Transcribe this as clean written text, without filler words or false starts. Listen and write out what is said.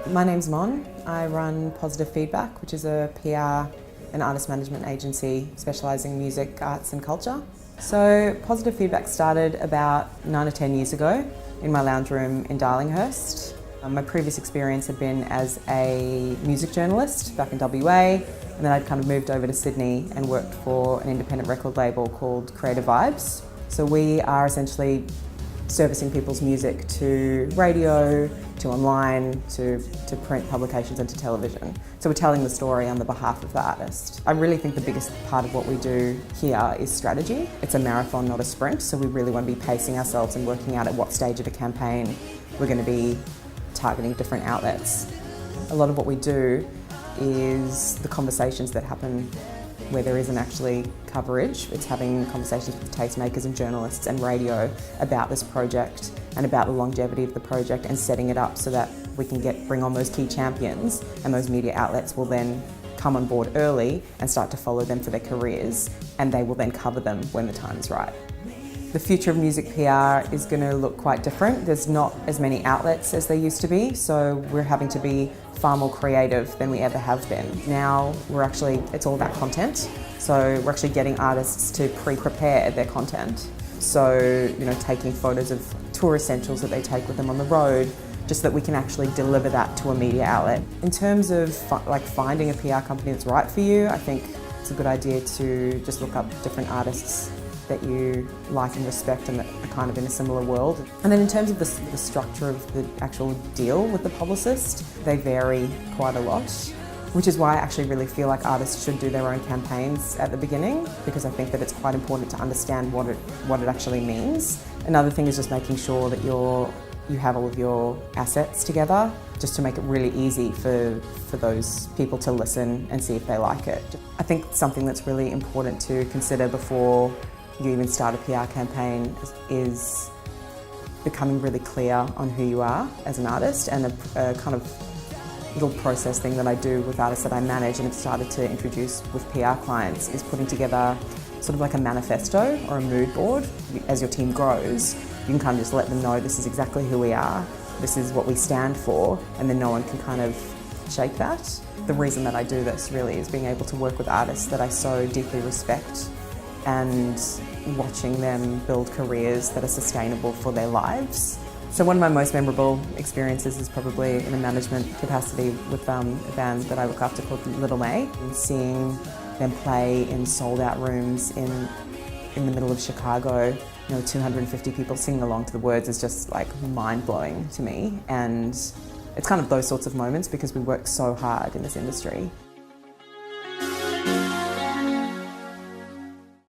My name's Mon. I run Positive Feedback, which is a PR and artist management agency specialising in music, arts and culture. So Positive Feedback started about 9 or 10 years ago in my lounge room in Darlinghurst. My previous experience had been as a music journalist back in WA, and then I'd kind of moved over to Sydney and worked for an independent record label called Creative Vibes. So we are essentially servicing people's music to radio, to online, to print publications and to television. So we're telling the story on the behalf of the artist. I really think the biggest part of what we do here is strategy. It's a marathon, not a sprint, so we really want to be pacing ourselves and working out at what stage of a campaign we're going to be targeting different outlets. A lot of what we do is the conversations that happen where there isn't actually coverage. It's having conversations with tastemakers and journalists and radio about this project and about the longevity of the project and setting it up so that we can bring on those key champions, and those media outlets will then come on board early and start to follow them for their careers, and they will then cover them when the time is right. The future of music PR is going to look quite different. There's not as many outlets as there used to be, so we're having to be far more creative than we ever have been. Now it's all about content, so we're actually getting artists to pre-prepare their content. So, taking photos of tour essentials that they take with them on the road, just so that we can actually deliver that to a media outlet. In terms of finding a PR company that's right for you, I think it's a good idea to just look up different artists that you like and respect and that are kind of in a similar world. And then in terms of the structure of the actual deal with the publicist, they vary quite a lot, which is why I actually really feel like artists should do their own campaigns at the beginning, because I think that it's quite important to understand what it actually means. Another thing is just making sure that you have all of your assets together, just to make it really easy for those people to listen and see if they like it. I think something that's really important to consider before you even start a PR campaign is becoming really clear on who you are as an artist, and a kind of little process thing that I do with artists that I manage and have started to introduce with PR clients is putting together sort of like a manifesto or a mood board. As your team grows, you can kind of just let them know this is exactly who we are, this is what we stand for, and then no one can kind of shake that. The reason that I do this really is being able to work with artists that I so deeply respect and watching them build careers that are sustainable for their lives. So one of my most memorable experiences is probably in a management capacity with a band that I look after called Little May. And seeing them play in sold-out rooms in the middle of Chicago, 250 people singing along to the words is just like mind-blowing to me. And it's kind of those sorts of moments because we work so hard in this industry.